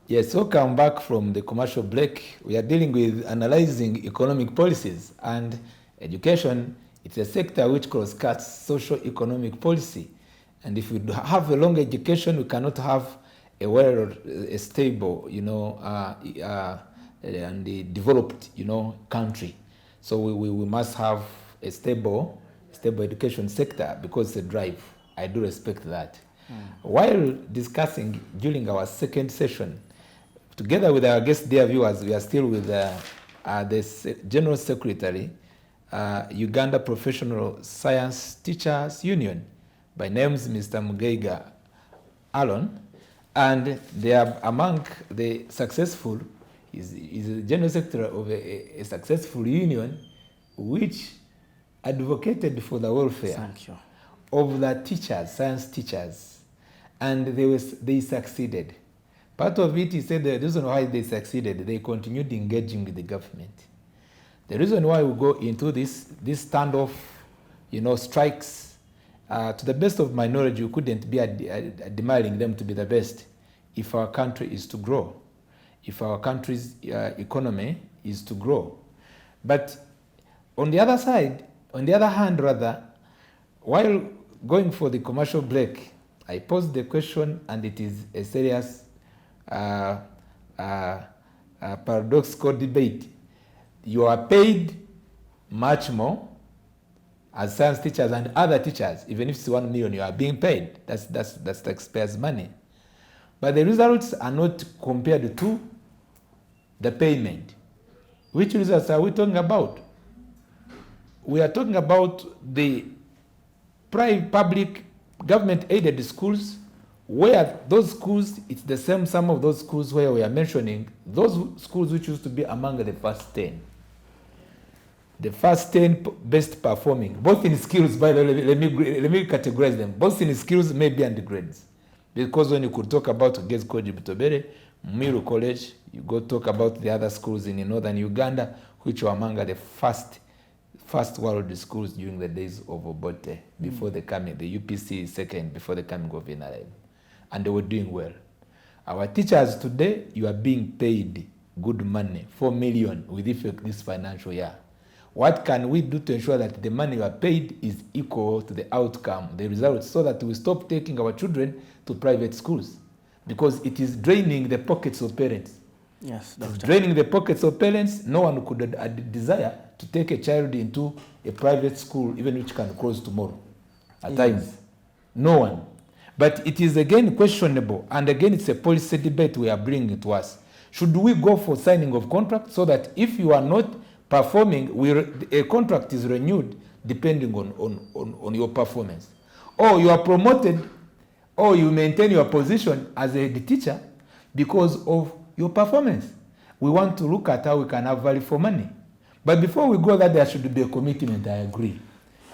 Yes, welcome back from the commercial break. We are dealing with analyzing economic policies, and education, it's a sector which cross-cuts socio-economic policy. And if we have a long education, we cannot have a stable, and a developed, country. So we must have a stable education sector because it's a drive. I do respect that. While discussing during our second session, together with our guest, dear viewers, we are still with the General Secretary, Uganda Professional Science Teachers Union, by names Mr. Mugeiga Alon, and they are among the successful, is the General Secretary of a successful union which advocated for the welfare of the teachers, science teachers, and they succeeded. Part of it, he said the reason why they succeeded, they continued engaging with the government. The reason why we go into this standoff, strikes, to the best of my knowledge, you couldn't be admiring them to be the best if our country is to grow, if our country's economy is to grow. But on the other hand, while going for the commercial break, I posed the question, and it is a serious paradoxical debate. You are paid much more as science teachers and other teachers. Even if it's 1 million, you are being paid. That's taxpayers' money. But the results are not compared to the payment. Which results are we talking about? We are talking about the public government-aided schools, where those schools, it's the same sum of those schools where we are mentioning, those schools which used to be among the first 10. The first 10 best performing, both in skills, by the way, let me categorize them, both in skills, maybe, and grades. Because when you could talk about Gezi College Butobere, Miru College, you go talk about the other schools in northern Uganda, which were among the first world schools during the days of Obote, before the UPC second, before the coming of NRM. And they were doing well. Our teachers today, you are being paid good money, 4 million with effect this financial year. What can we do to ensure that the money you are paid is equal to the outcome, the results, so that we stop taking our children to private schools? Because it is draining the pockets of parents. Yes, Doctor. It's draining the pockets of parents. No one could desire to take a child into a private school, even which can close tomorrow. At times, no one. But it is again questionable, and again it's a policy debate we are bringing to us. Should we go for signing of contract so that if you are not performing, a contract is renewed depending on your performance? Or you are promoted, or you maintain your position as a head teacher because of your performance. We want to look at how we can have value for money. But before we go there should be a commitment, I agree.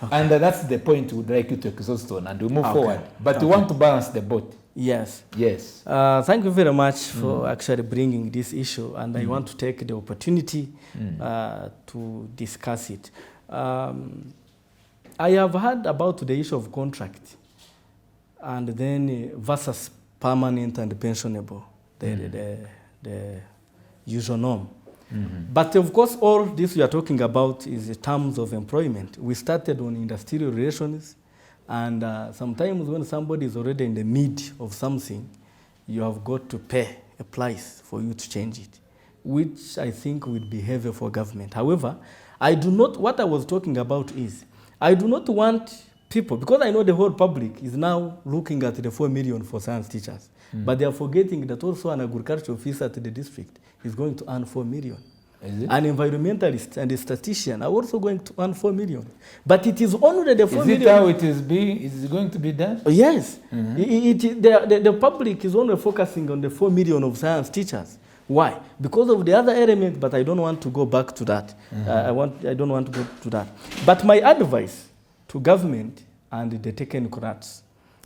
Okay. And that's the point we would like you to exhaust on, and we move forward. But we want to balance the boat. Yes. Yes. Thank you very much for actually bringing this issue, and I want to take the opportunity to discuss it. I have heard about the issue of contract, and then versus permanent and pensionable, the usual norm. But of course, all this we are talking about is the terms of employment. We started on industrial relations, and sometimes when somebody is already in the mid of something, you have got to pay a price for you to change it, which I think would be heavy for government. However, what I was talking about is, I do not want people, because I know the whole public is now looking at the 4 million for science teachers, but they are forgetting that also an agriculture officer at the district is going to earn 4 million. An environmentalist and a statistician are also going to earn 4 million. But it is only the 4 million. Is it how it is going to be done? Yes. The public is only focusing on the 4 million of science teachers. Why? Because of the other element, but I don't want to go back to that. I don't want to go to that. But my advice to government and the technocrats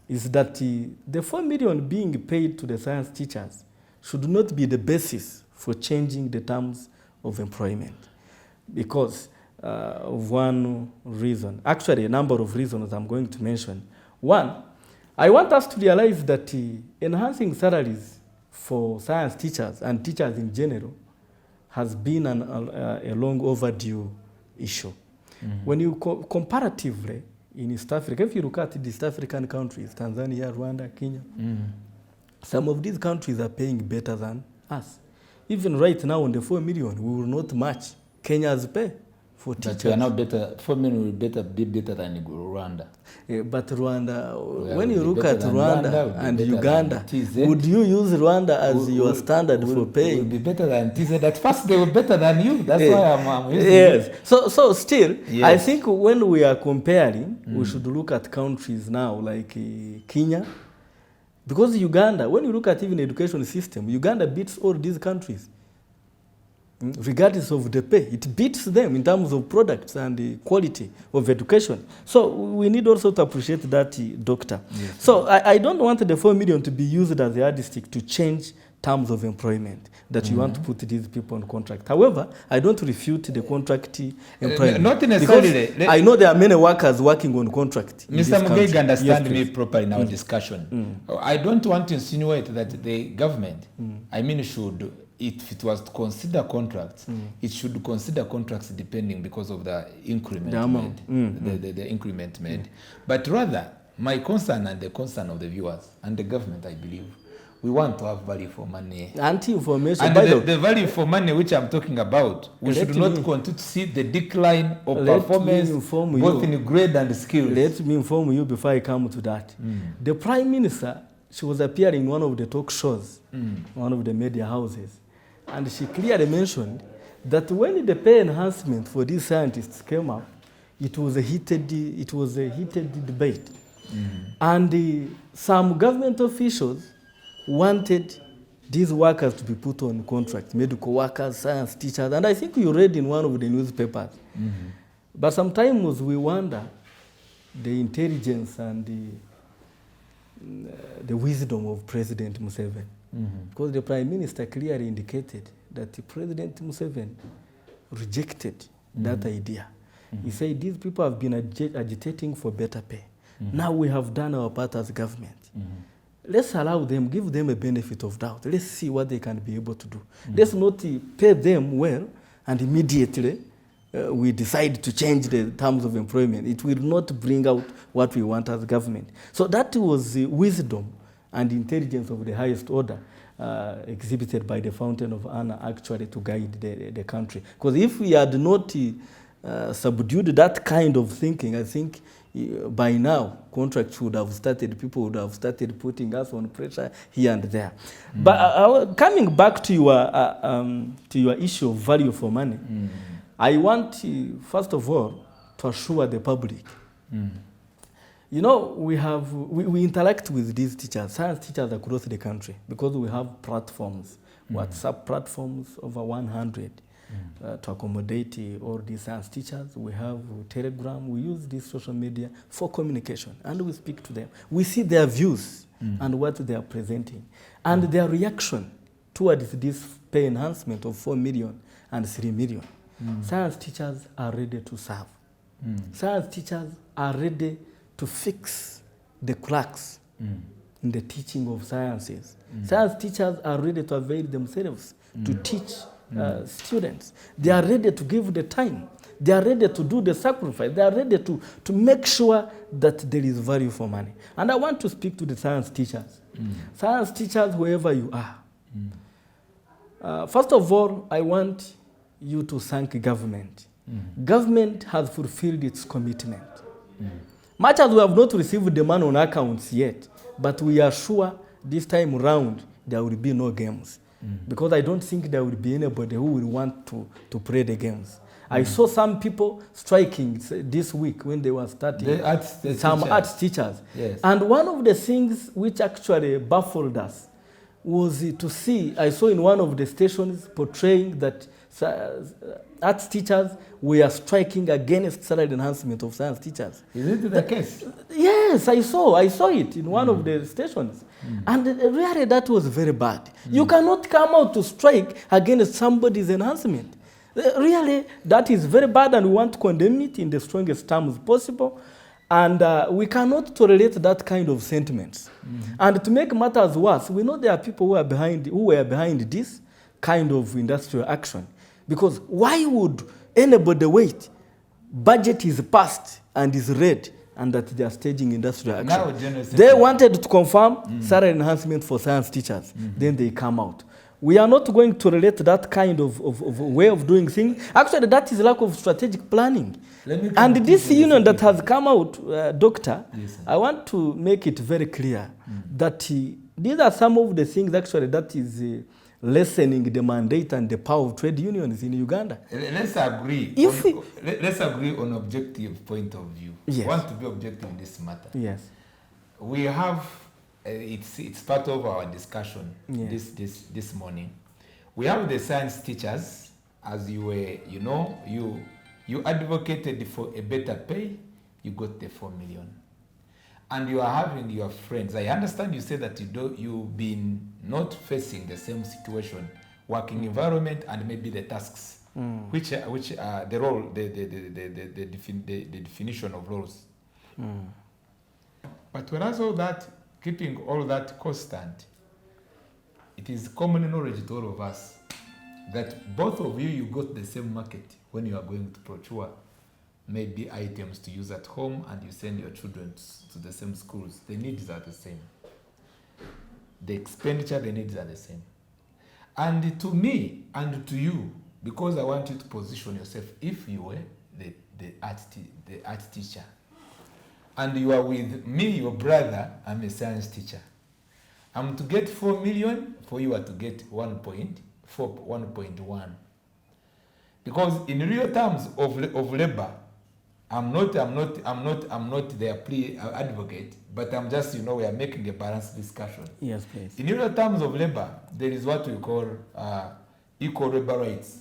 is that the 4 million being paid to the science teachers should not be the basis for changing the terms of employment, because of one reason. Actually, a number of reasons I'm going to mention. One, I want us to realize that enhancing salaries for science teachers and teachers in general has been a long overdue issue. When you comparatively in East Africa, if you look at the East African countries, Tanzania, Rwanda, Kenya, some of these countries are paying better than us. Even right now on the 4 million, we will not match Kenya's pay for teachers. But we are now better, 4 million will be better than Rwanda. But Rwanda, when you look at Rwanda and Uganda, would you use Rwanda as your standard for paying? It would be better than TZ. At first, they were better than you. That's why I'm using it. So still, I think when we are comparing, we should look at countries now like Kenya. Because Uganda, when you look at even the education system, Uganda beats all these countries. Regardless of the pay, it beats them in terms of products and the quality of education. So we need also to appreciate that, Doctor. Yes. So I don't want the 4 million to be used as a yardstick to change terms of employment that you want to put these people on contract. However, I don't refute the contract employment. Not necessarily. Because I know there are many workers working on contract. Mr. Mugege, understand me properly in our discussion. I don't want to insinuate that the government, should, if it was to consider contracts, it should consider contracts depending because of the increment made, the increment made. But rather, my concern and the concern of the viewers and the government, I believe, we want to have value for money. Anti-information. And the value for money which I'm talking about, we should not continue to see the decline of performance, both in grade and skills. Let me inform you before I come to that. The Prime Minister, she was appearing in one of the talk shows, one of the media houses, and she clearly mentioned that when the pay enhancement for these scientists came up, it was a heated debate. And some government officials wanted these workers to be put on contract, medical workers, science teachers, and I think you read in one of the newspapers. But sometimes we wonder the intelligence and the wisdom of President Museveni. Because the Prime Minister clearly indicated that President Museveni rejected that idea. He said, these people have been agitating for better pay. Now we have done our part as government. Let's allow them, give them a benefit of doubt. Let's see what they can be able to do. Let's not pay them well and immediately we decide to change the terms of employment. It will not bring out what we want as government. So that was the wisdom and intelligence of the highest order exhibited by the Fountain of Honor actually to guide the country. Because if we had not subdued that kind of thinking, I think by now contracts would have started, people would have started putting us on pressure here and there. But coming back to your issue of value for money, I want first of all to assure the public. You know, we interact with these teachers, science teachers across the country, because we have platforms, WhatsApp platforms over 100 to accommodate all these science teachers. We have Telegram. We use this social media for communication, and we speak to them. We see their views and what they are presenting, and their reaction towards this pay enhancement of 4 million and 3 million. Science teachers are ready to serve. Science teachers are ready to fix the cracks in the teaching of sciences. Science teachers are ready to avail themselves to teach students. They are ready to give the time. They are ready to do the sacrifice. They are ready to make sure that there is value for money. And I want to speak to the science teachers. Science teachers, wherever you are. First of all, I want you to thank government. Government has fulfilled its commitment. Much as we have not received the money on accounts yet, but we are sure this time around there will be no games. Because I don't think there will be anybody who will want to play the games. I saw some people striking this week when they were starting, some arts teachers. Yes. And one of the things which actually baffled us was to see, I saw in one of the stations portraying that arts teachers were striking against salary enhancement of science teachers. Is it the case? Yes, I saw it in one of the stations. And really that was very bad. You cannot come out to strike against somebody's enhancement. Really, that is very bad, and we want to condemn it in the strongest terms possible. And we cannot tolerate that kind of sentiments. And to make matters worse, we know there are people who were behind this kind of industrial action. Because why would anybody wait? Budget is passed and is read, and that they are staging industrial action. They wanted to confirm salary enhancement for science teachers. Then they come out. We are not going to relate that kind of way of doing things. Actually, that is lack of strategic planning. And this union that has come out, Doctor, yes, I want to make it very clear that these are some of the things actually that is lessening the mandate and the power of trade unions in Uganda. Let's agree. Let's agree on objective point of view. Yes. We want to be objective in this matter. Yes. We have, it's part of our discussion, yes, this morning. We have the science teachers, as you were, you advocated for a better pay, you got the 4 million. And you are having your friends. I understand you say that you've been not facing the same situation, working environment and maybe the tasks, which are the role, the definition of roles. But whereas all that, keeping all that constant, it is common knowledge to all of us that both of you got the same market when you are going to procure maybe items to use at home, and you send your children to the same schools. The needs are the same. The expenditure, the needs are the same. And to me and to you, because I want you to position yourself, if you were the art teacher, and you are with me, your brother, I'm a science teacher. I'm to get 4 million, for you are to get 1.1. Because in real terms of labor, I'm not their advocate, but I'm just, we are making a balanced discussion. Yes, please. In real terms of labor, there is what we call equal labor rights,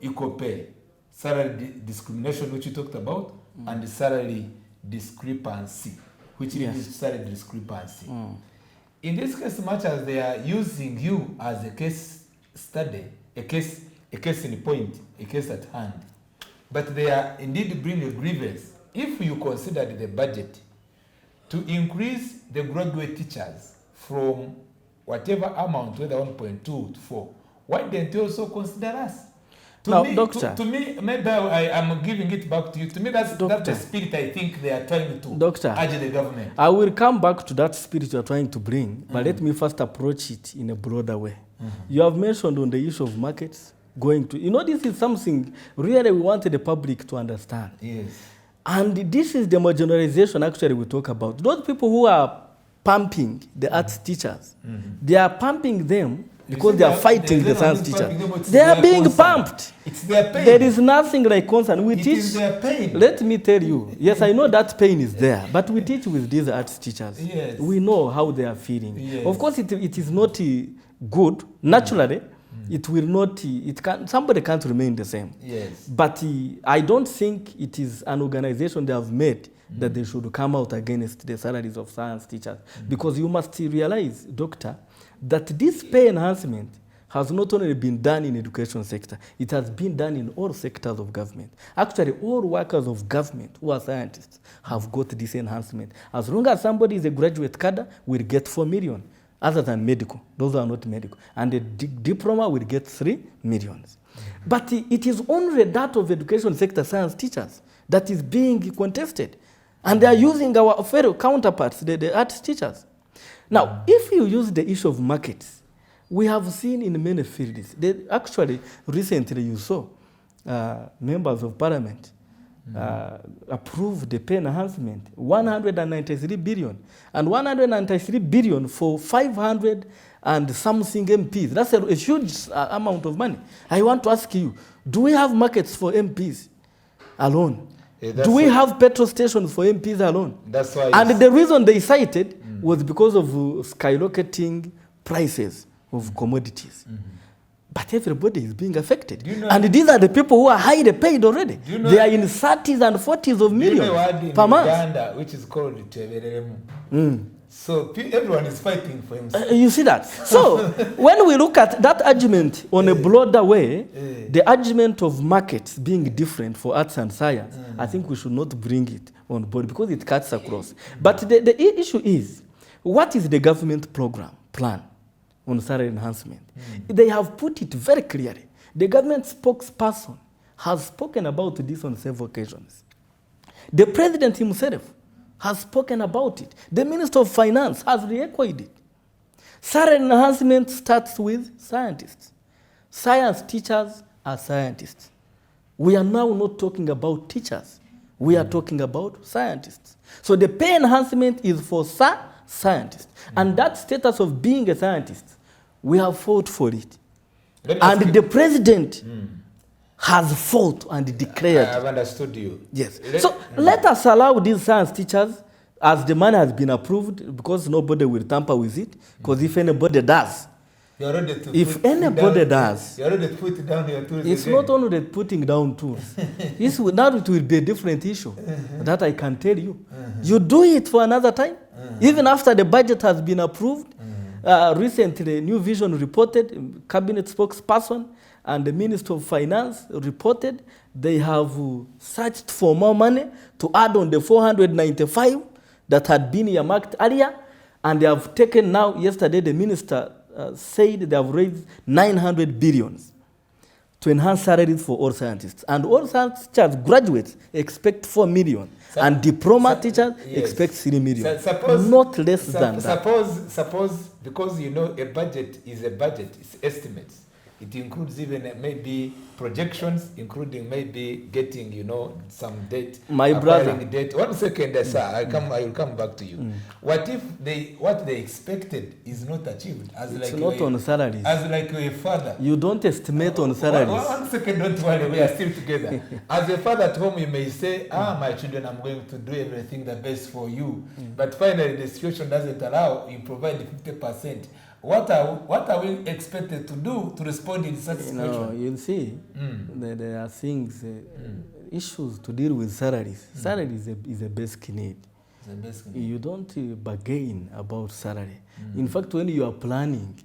equal pay, salary discrimination, which you talked about, and salary discrepancy, which is salary discrepancy. In this case, much as they are using you as a case study, a case in point, a case at hand, but they are indeed bringing a grievance. If you considered the budget to increase the graduate teachers from whatever amount, whether 1.2 to 4, why didn't you also consider us? To me, maybe I am giving it back to you. To me, that's the spirit I think they are trying to urge the government. I will come back to that spirit you are trying to bring, but let me first approach it in a broader way. You have mentioned on the issue of markets, this is something really we wanted the public to understand. Yes. And this is the marginalization actually we talk about. Those people who are pumping the arts teachers, they are pumping them because they are fighting the science teachers. They are being pumped. It's their pain. There is nothing like concern. It is their pain. Let me tell you, yes, I know that pain is there, but we teach with these arts teachers. Yes. We know how they are feeling. Yes. Of course, it is not good. Naturally, it will not, somebody can't remain the same. Yes. But I don't think it is an organization they have made that they should come out against the salaries of science teachers. Because you must realize, Doctor, that this pay enhancement has not only been done in the education sector, it has been done in all sectors of government. Actually, all workers of government who are scientists have got this enhancement. As long as somebody is a graduate cadre, will get 4 million. Other than medical, those are not medical. And the diploma will get 3 million. But it is only that of education sector science teachers that is being contested. And they are using our fellow counterparts, the art teachers. Now, if you use the issue of markets, we have seen in many fields, actually, recently you saw members of parliament approved the pay enhancement, 193 billion, and 193 billion for 500 and something MPs. That's a huge amount of money. I want to ask you, do we have markets for MPs alone? Do we have petrol stations for MPs alone? That's why. And the reason they cited was because of skyrocketing prices of commodities. But everybody is being affected. And these are the people who are highly paid already. They are in 30s and 40s of millions per month. Uganda, which is called Teberemu. So everyone is fighting for himself. You see that? So when we look at that argument on a broader way, the argument of markets being different for arts and science, I think we should not bring it on board because it cuts across. But the issue is, what is the government plan on salary enhancement? They have put it very clearly. The government spokesperson has spoken about this on several occasions. The president himself has spoken about it. The Minister of Finance has re-echoed it. Salary enhancement starts with scientists. Science teachers are scientists. We are now not talking about teachers. We are talking about scientists. So the pay enhancement is for scientists. And that status of being a scientist, we have fought for it. And the president has fought and declared. I've understood you. Yes. So let us allow these science teachers, as the money has been approved, because nobody will tamper with it, because if anybody does, you're ready to if anybody does, you're ready to put down your tools. It's again. Not only the putting down tools. Now it will be a different issue. That I can tell you. You do it for another time. Even after the budget has been approved. Recently, New Vision reported, cabinet spokesperson and the Minister of Finance reported they have searched for more money to add on the 495 that had been earmarked earlier. And they have taken now, yesterday the minister said they have raised 900 billion to enhance salaries for all scientists. And all science teachers, graduates, expect 4 million. And diploma teachers expect 3 million. Suppose, not less than that. Suppose, because you know a budget is a budget, it's estimates. It includes even maybe projections, including maybe getting, you know, some debt. My brother. Debt. 1 second, sir. I will come back to you. What if what they expected is not achieved? It's not on salaries. As like your father. You don't estimate on salaries. 1 second, don't worry. We are still together. As a father at home, you may say, my children, I'm going to do everything the best for you. But finally, the situation doesn't allow. You provide 50%. What are we expected to do to respond in such situation? You'll see, there are things, issues to deal with salaries. Salary is a basic need. It's a basic need. You don't bargain about salary. In fact, when you are planning,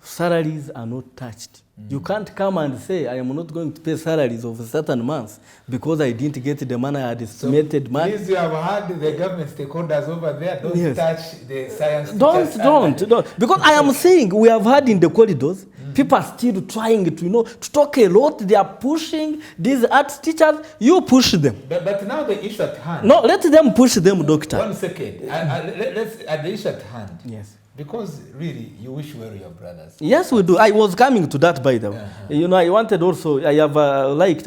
salaries are not touched. You can't come and say, I am not going to pay salaries of certain months because I didn't get the money I had estimated money. Please, you have had the government stakeholders over there. Don't touch the science. Don't. Because I am saying, we have had in the corridors, people are still trying to talk a lot. They are pushing these arts teachers. You push them. But now the issue at hand. No, let them push them, doctor. 1 second. Let's at the issue at hand. Yes. Because really, you wish well your brothers. Yes, we do. I was coming to that, by the way. You know, I wanted also, I have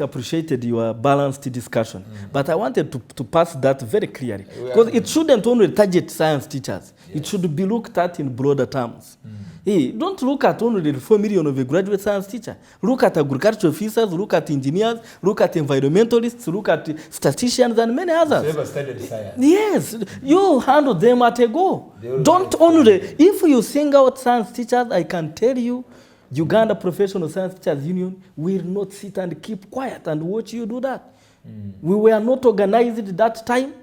appreciated your balanced discussion. But I wanted to pass that very clearly. Because it shouldn't only target science teachers. Yes. It should be looked at in broader terms. Hey, don't look at only the 4 million of a graduate science teacher. Look at agriculture officers, look at engineers, look at environmentalists, look at statisticians and many others. Whoever studied science. Yes, you handle them at a go. Don't only, if you sing out science teachers, I can tell you, Uganda Professional Science Teachers Union will not sit and keep quiet and watch you do that. We were not organized at that time.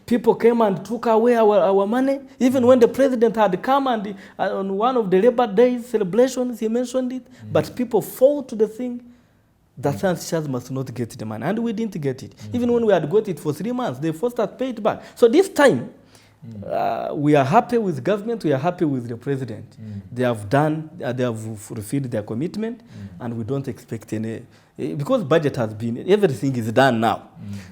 People came and took away our money. Even when the president had come and on one of the Labor Day celebrations, he mentioned it. But people fought to the thing that science teachers must not get the money. And we didn't get it. Even when we had got it for 3 months, they forced us to pay it back. So this time, we are happy with government. We are happy with the president. They have fulfilled their commitment. And we don't expect any... Because budget has been, everything is done now.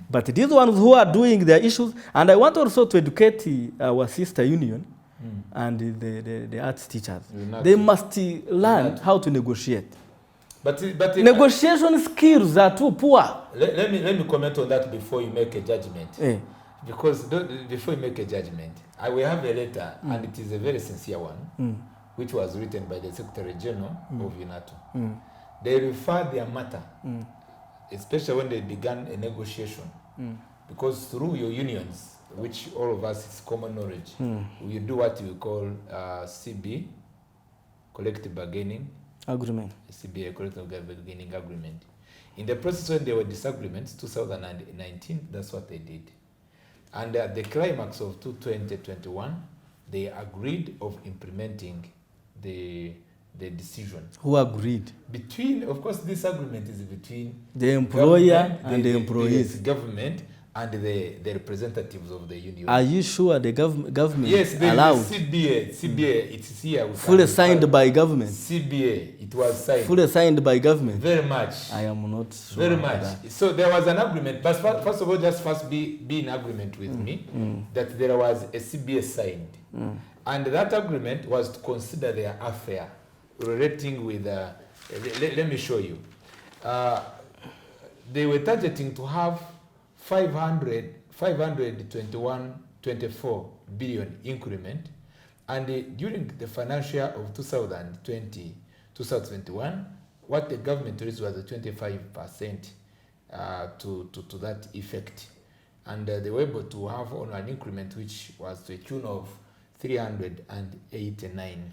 But these ones who are doing their issues, and I want also to educate our sister union and the arts teachers. They must learn how to negotiate. But negotiation skills are too poor. Let me comment on that before you make a judgment. Because before you make a judgment, I will have a letter, and it is a very sincere one, which was written by the Secretary General of UNATO. They refer their matter, especially when they began a negotiation, because through your unions, which all of us is common knowledge, we do what we call CB, collective bargaining, Agreement. CBA, collective bargaining agreement. In the process when there were disagreements, 2019, that's what they did. And at the climax of 2021, they agreed of implementing the decision. Who agreed? Between, of course, this agreement is between the employer and the employees. Government and the representatives of the union. Are you sure the government yes, allowed? CBA, it's here. Fully signed by government. CBA, it was signed. Fully signed by government. Very much. I am not sure. Very much. So there was an agreement, but first of all, just be in agreement with me that there was a CBA signed. And that agreement was to consider their affair relating with, let me show you. They were targeting to have 524 billion increment, and during the financial year of 2021, what the government raised was a 25% to that effect, and they were able to have on an increment which was to a tune of 389.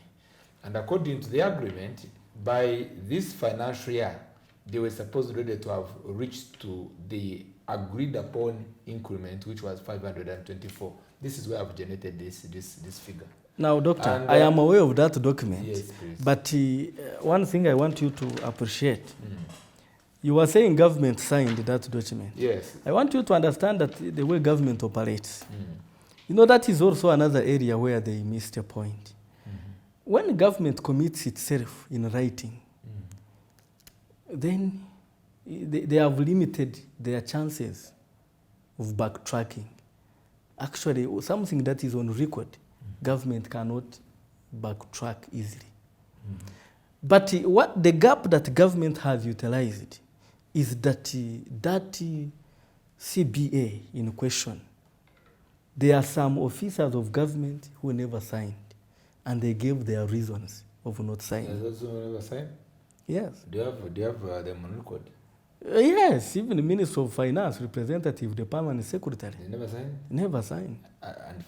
And according to the agreement, by this financial year, they were supposedly to have reached to the agreed upon increment, which was 524. This is where I've generated this figure. Now, Doctor, and, I am aware of that document. Yes, please. But one thing I want you to appreciate, you were saying government signed that document. Yes. I want you to understand that the way government operates, you know, that is also another area where they missed a point. When government commits itself in writing, then they have limited their chances of backtracking. Actually, something that is on record, government cannot backtrack easily. But what the gap that government has utilized is that that CBA in question, there are some officers of government who never signed, and they gave their reasons of not signing. Those who never signed? Yes. Do you have them on record? Yes, even the Minister of Finance, representative, the permanent secretary. They never signed? Never signed.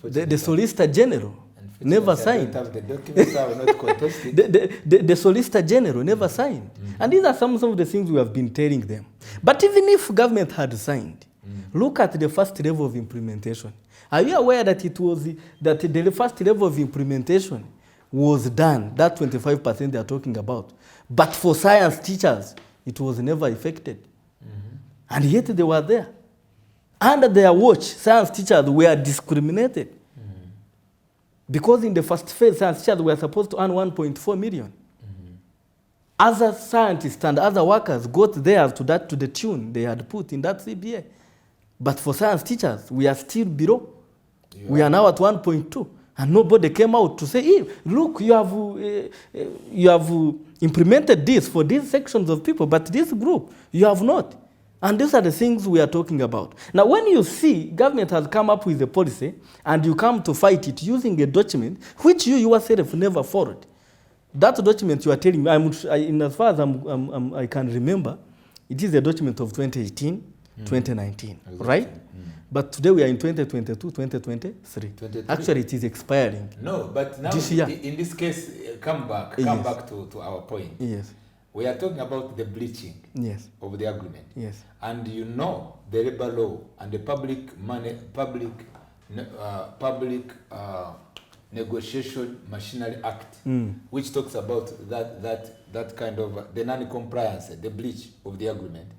The Solicitor General never signed. I don't have the documents, I will not contest it. The Solicitor General never signed. And these are some of the things we have been telling them. But even if government had signed, look at the first level of implementation. Are you aware that it was that the first level of implementation was done, that 25% they are talking about, but for science teachers, it was never effected. And yet they were there. Under their watch, science teachers were discriminated. Because in the first phase, science teachers were supposed to earn 1.4 million. Other scientists and other workers got theirs to the tune they had put in that CBA. But for science teachers, we are still below. Yeah. We are now at 1.2. And nobody came out to say, hey, look, you have implemented this for these sections of people, but this group, you have not. And these are the things we are talking about. Now, when you see government has come up with a policy and you come to fight it using a document which you yourself never followed, that document you are telling me, in as far as I can remember, it is a document of 2018, 2019, exactly. Right? But today we are in 2022, 2023. Actually, it is expiring. No, but now this year. In this case, come back to our point. Yes. We are talking about the bleaching of the agreement. Yes. And you know the labor law and the public negotiation machinery act, which talks about that kind of the non-compliance, the breach of the agreement,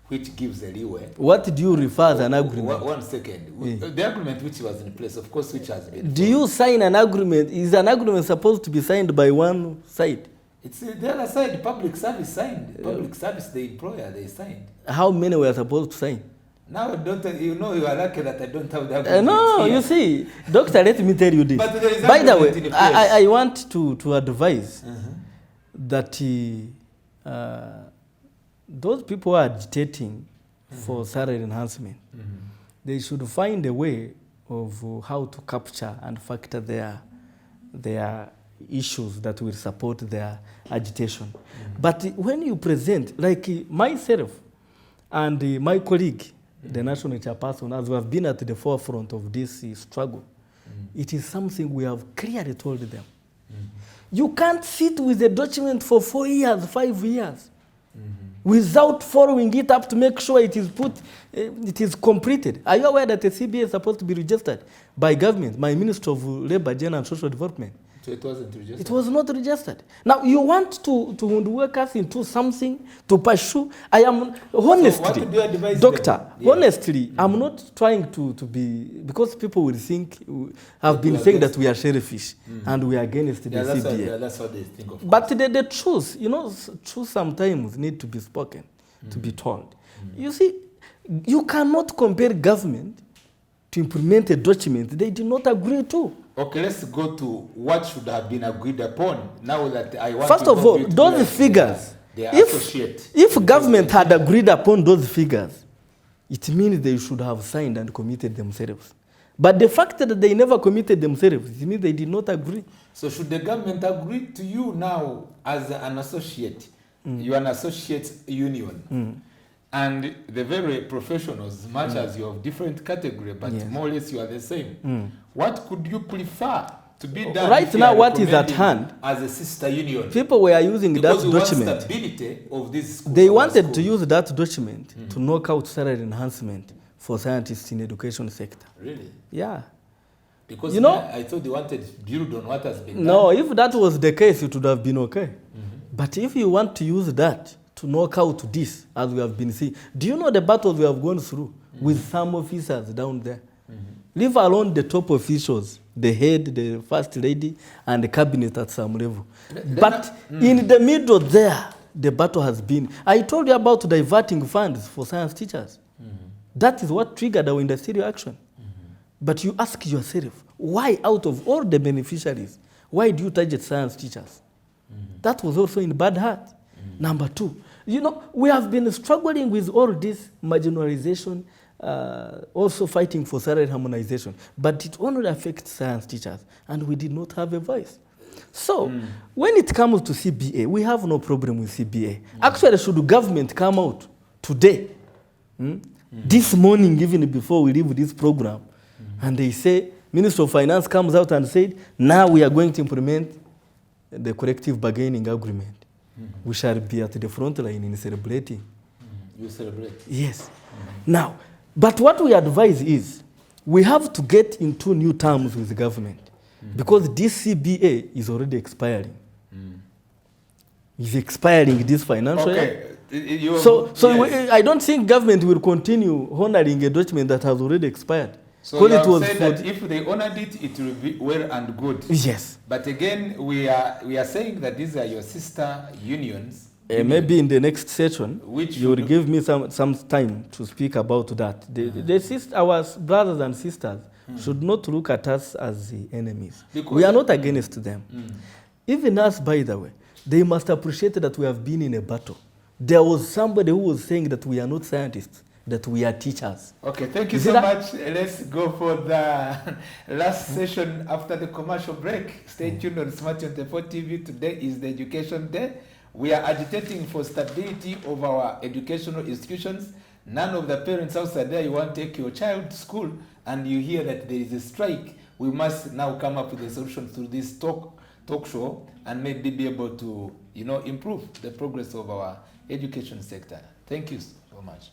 which gives a leeway. What do you refer as an agreement? One second. The agreement which was in place, of course, which has been... Do you sign an agreement? Is an agreement supposed to be signed by one side? It's the other side, public service signed. Public service, the employer, they signed. How many were supposed to sign? Now, you are lucky that I don't have the agreement no, here. You see, doctor, let me tell you this. But there is by the way, I want to advise that those people who are agitating for salary enhancement, they should find a way of how to capture and factor their issues that will support their agitation. But when you present, like myself and my colleague, the national chairperson, as we have been at the forefront of this struggle, it is something we have clearly told them. You can't sit with a document for 4 years, 5 years, without following it up to make sure it is completed. Are you aware that the CBA is supposed to be registered by government, by Minister of Labour, Gender and Social Development? So it wasn't registered? It was not registered. Now, you want to work us into something to pursue. I am, honestly, so what do you advise doctor, them? Yeah. honestly, I'm not trying to be, because people will think, have been saying that we are shellfish and we are against the CBA. That's what they think of. But the truth, truth sometimes need to be spoken, to be told. You see, you cannot compare government to implement a document they did not agree to. Okay, let's go to what should have been agreed upon. Now that I want First to of all, those figures, if government had agreed upon those figures, it means they should have signed and committed themselves. But the fact that they never committed themselves, it means they did not agree. So should the government agree to you now as an associate? You're an associate union. And the very professionals, much as you have different category, but more or less you are the same. What could you prefer to be done? Right now, what is at hand? As a sister union. People were using that document. Stability of this school. They wanted to use that document to knock out salary enhancement for scientists in the education sector. Really? Yeah. Because I thought they wanted to build on what has been done. No, if that was the case, it would have been okay. But if you want to use that to knock out this, as we have been seeing, do you know the battles we have gone through with some officers down there? Leave alone the top officials, the head, the first lady, and the cabinet at some level. But in the middle there, the battle has been. I told you about diverting funds for science teachers. That is what triggered our industrial action. But you ask yourself, why out of all the beneficiaries, why do you target science teachers? That was also in bad heart. Number two, we have been struggling with all this marginalization, also fighting for salary harmonization, but it only affects science teachers, and we did not have a voice. So, when it comes to CBA, we have no problem with CBA. Actually, should the government come out today, this morning, even before we leave this program, and they say, Minister of Finance comes out and said, now we are going to implement the collective bargaining agreement. We shall be at the front line in celebrating. You celebrate? Yes. Now, but what we advise is, we have to get into new terms with the government, because this CBA is already expiring. It's expiring this financial year. I don't think government will continue honoring a document that has already expired. So you have said that if they honored it, it will be well and good. Yes. But again, we are saying that these are your sister unions. Maybe in the next session, you will give me some time to speak about that. Our brothers and sisters should not look at us as the enemies. Because we are not against them. Even us, by the way, they must appreciate that we have been in a battle. There was somebody who was saying that we are not scientists, that we are teachers. Okay, thank you so much. Let's go for the last session after the commercial break. Stay tuned on Smart 24 TV. Today is the Education Day. We are agitating for stability of our educational institutions. None of the parents outside there, you want to take your child to school and you hear that there is a strike. We must now come up with a solution through this talk show and maybe be able to, improve the progress of our education sector. Thank you so much.